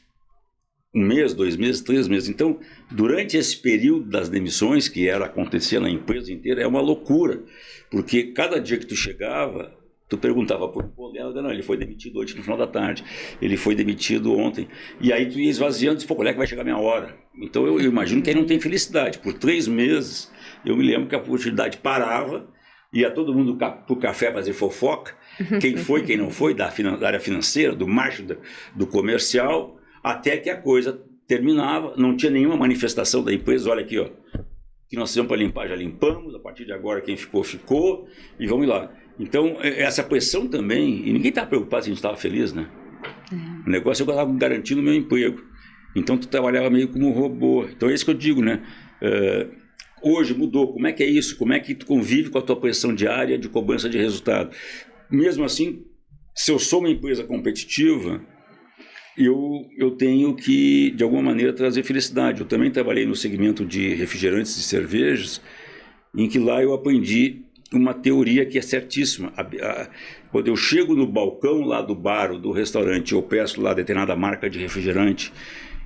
1 mês, 2 meses, 3 meses. Então, durante esse período das demissões, que acontecia na empresa inteira, é uma loucura, porque cada dia que tu chegava, Tu perguntava por colega, não, ele foi demitido hoje no final da tarde, ele foi demitido ontem. E aí tu ia esvaziando, disse, pô, quando é que vai chegar a minha hora? Então eu imagino que ele não tem felicidade. Por 3 meses, eu me lembro que a oportunidade parava, ia todo mundo para o café fazer fofoca, quem foi, quem não foi, da área financeira, do marketing, do comercial, até que a coisa terminava, não tinha nenhuma manifestação da empresa, olha aqui, ó, que nós fizemos para limpar, já limpamos, a partir de agora quem ficou, ficou, e vamos lá. Então, essa pressão também, e ninguém estava preocupado se a gente estava feliz, né? O negócio é que eu estava garantindo o meu emprego. Então, tu trabalhava meio como um robô. Então, é isso que eu digo, né? Hoje mudou. Como é que é isso? Como é que tu convive com a tua pressão diária de cobrança de resultado? Mesmo assim, se eu sou uma empresa competitiva, eu tenho que, de alguma maneira, trazer felicidade. Eu também trabalhei no segmento de refrigerantes e cervejas, em que lá eu aprendi uma teoria que é certíssima. Quando eu chego no balcão lá do bar ou do restaurante, eu peço lá determinada marca de refrigerante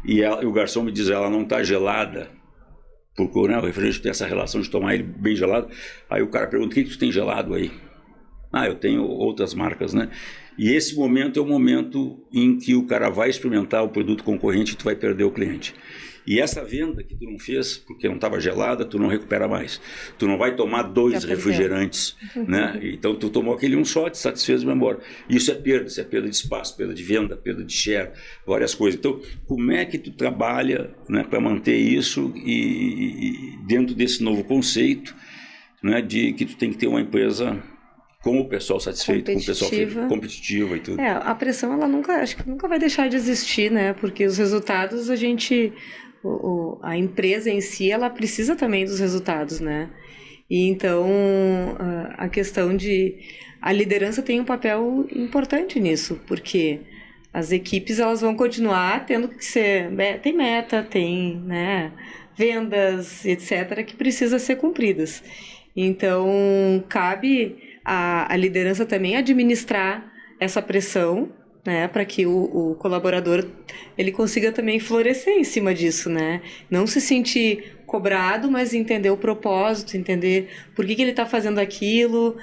e o garçom me diz, ela não está gelada, porque né, o refrigerante tem essa relação de tomar ele bem gelado. Aí o cara pergunta, o que tu tem gelado aí? Eu tenho outras marcas, né? E esse momento é o momento em que o cara vai experimentar o produto concorrente e tu vai perder o cliente. E essa venda que tu não fez, porque não estava gelada, tu não recupera mais. Tu não vai tomar 2 refrigerantes, né? Então tu tomou aquele um só, te satisfez e vai embora. Isso é perda de espaço, perda de venda, perda de share, várias coisas. Então, como é que tu trabalha, né, para manter isso e dentro desse novo conceito, né, de que tu tem que ter uma empresa com o pessoal satisfeito, com o pessoal competitiva e tudo. A pressão, ela acho que nunca vai deixar de existir, né? Porque os resultados, a empresa em si, ela precisa também dos resultados, né? E então, a questão a liderança tem um papel importante nisso, porque as equipes, elas vão continuar tendo que tem meta, tem, né, vendas, etc., que precisa ser cumpridas. Então, cabe a liderança também administrar essa pressão, né, para que o colaborador ele consiga também florescer em cima disso, né? Não se sentir cobrado, mas entender o propósito, entender por que ele está fazendo aquilo,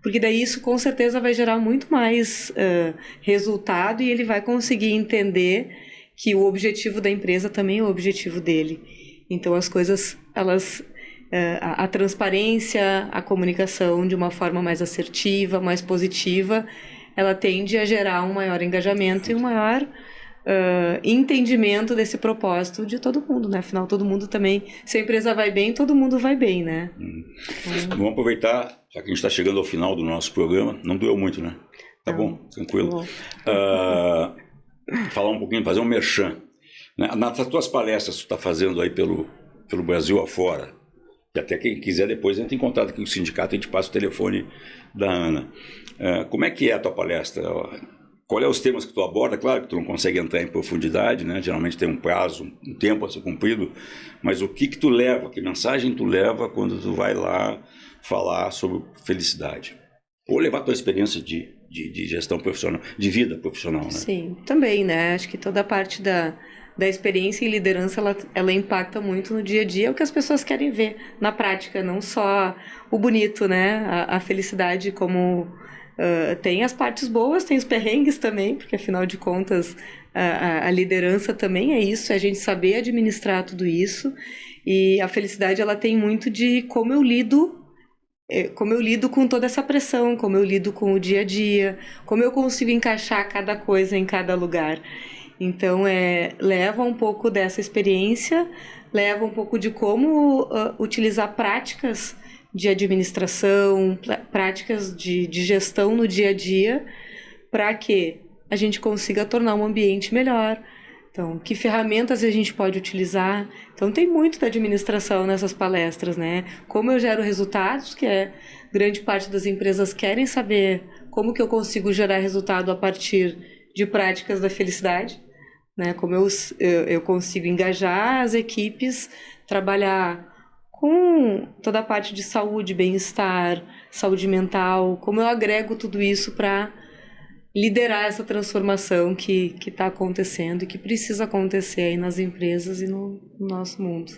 porque daí isso com certeza vai gerar muito mais resultado e ele vai conseguir entender que o objetivo da empresa também é o objetivo dele. Então as coisas, elas... a transparência, a comunicação de uma forma mais assertiva, mais positiva, ela tende a gerar um maior engajamento e um maior entendimento desse propósito de todo mundo, né? Afinal, todo mundo também, se a empresa vai bem, todo mundo vai bem, né? Vamos aproveitar, já que a gente está chegando ao final do nosso programa, não doeu muito, né? Tá bom, tranquilo. Falar um pouquinho, fazer um merchan. Nas tuas palestras que tu está fazendo aí pelo Brasil afora, e até quem quiser depois entra em contato aqui com o sindicato, a gente passa o telefone da Ana. Como é que é a tua palestra? Qual é os temas que tu aborda? Claro que tu não consegue entrar em profundidade, né? Geralmente tem um prazo, um tempo a ser cumprido, mas o que tu leva, que mensagem tu leva quando tu vai lá falar sobre felicidade? Ou levar a tua experiência de gestão profissional, de vida profissional, né? Sim, também, né? Acho que toda a parte da experiência em liderança, ela impacta muito no dia a dia, o que as pessoas querem ver na prática, não só o bonito, né? A felicidade como... tem as partes boas, tem os perrengues também, porque afinal de contas a liderança também é isso, é a gente saber administrar tudo isso, e a felicidade ela tem muito de como eu lido com toda essa pressão, como eu lido com o dia a dia, como eu consigo encaixar cada coisa em cada lugar. Então, leva um pouco dessa experiência, leva um pouco de como utilizar práticas de administração, práticas de gestão no dia a dia, para que a gente consiga tornar um ambiente melhor. Então, que ferramentas a gente pode utilizar? Então, tem muito da administração nessas palestras, né? Como eu gero resultados, que grande parte das empresas querem saber como que eu consigo gerar resultado a partir de práticas da felicidade, né? Como eu consigo engajar as equipes, trabalhar com toda a parte de saúde, bem-estar, saúde mental, como eu agrego tudo isso para liderar essa transformação que está acontecendo e que precisa acontecer aí nas empresas e no nosso mundo.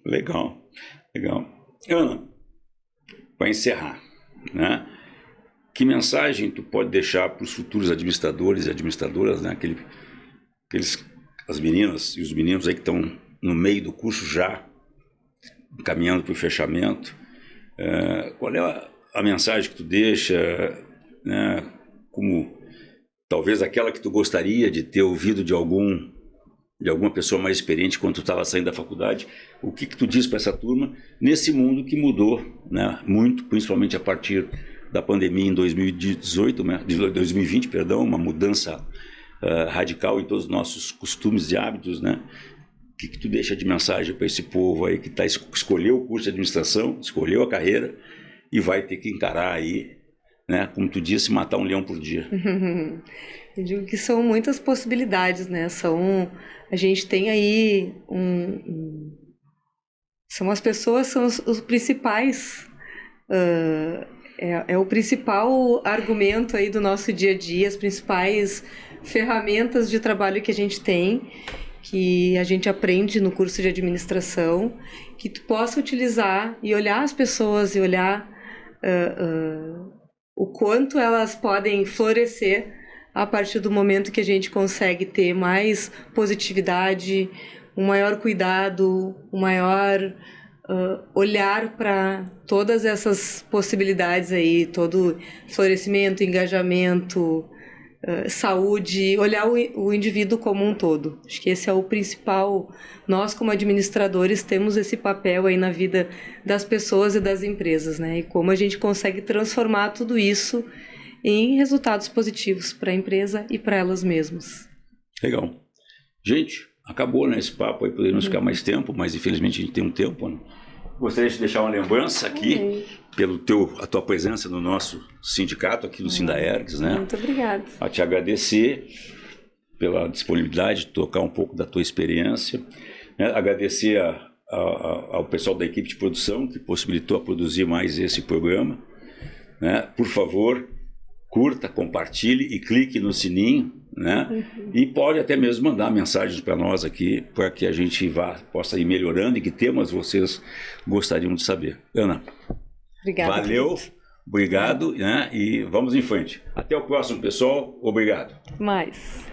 Legal. Ana, para encerrar, né? que mensagem tu pode deixar para os futuros administradores e administradoras, né? As meninas e os meninos aí que estão no meio do curso já, caminhando para o fechamento. Qual é a mensagem que tu deixa, né? Como talvez aquela que tu gostaria de ter ouvido de alguma pessoa mais experiente quando tu estava saindo da faculdade? O que tu diz para essa turma nesse mundo que mudou, né, muito, principalmente a partir da pandemia em 2018, né, 2020, perdão, uma mudança radical em todos os nossos costumes e hábitos, né? O que tu deixa de mensagem para esse povo aí que escolheu o curso de administração, escolheu a carreira e vai ter que encarar aí, né, como tu disse, matar um leão por dia? Eu digo que são muitas possibilidades, né? A gente tem aí são as pessoas, são os principais, é o principal argumento aí do nosso dia a dia, as principais ferramentas de trabalho que a gente tem, que a gente aprende no curso de administração, que tu possa utilizar e olhar as pessoas e olhar o quanto elas podem florescer a partir do momento que a gente consegue ter mais positividade, um maior cuidado, um maior olhar para todas essas possibilidades aí, todo florescimento, engajamento, saúde, olhar o indivíduo como um todo. Acho que esse é o principal. Nós, como administradores, temos esse papel aí na vida das pessoas e das empresas, né? E como a gente consegue transformar tudo isso em resultados positivos para a empresa e para elas mesmas. Legal. Gente, acabou, né, esse papo aí, poderíamos ficar mais tempo, mas infelizmente a gente tem um tempo, né? Gostaria de deixar uma lembrança aqui, pela tua presença no nosso sindicato, aqui no Sindaergs, né? Muito obrigada. A te agradecer pela disponibilidade de tocar um pouco da tua experiência, né? Agradecer ao pessoal da equipe de produção que possibilitou a produzir mais esse programa, né? Por favor, curta, compartilhe e clique no sininho, né? E pode até mesmo mandar mensagens para nós aqui, para que a gente possa ir melhorando e que temas vocês gostariam de saber. Ana, obrigada. Valeu, obrigado, né? E vamos em frente. Até o próximo, pessoal. Obrigado. Mais.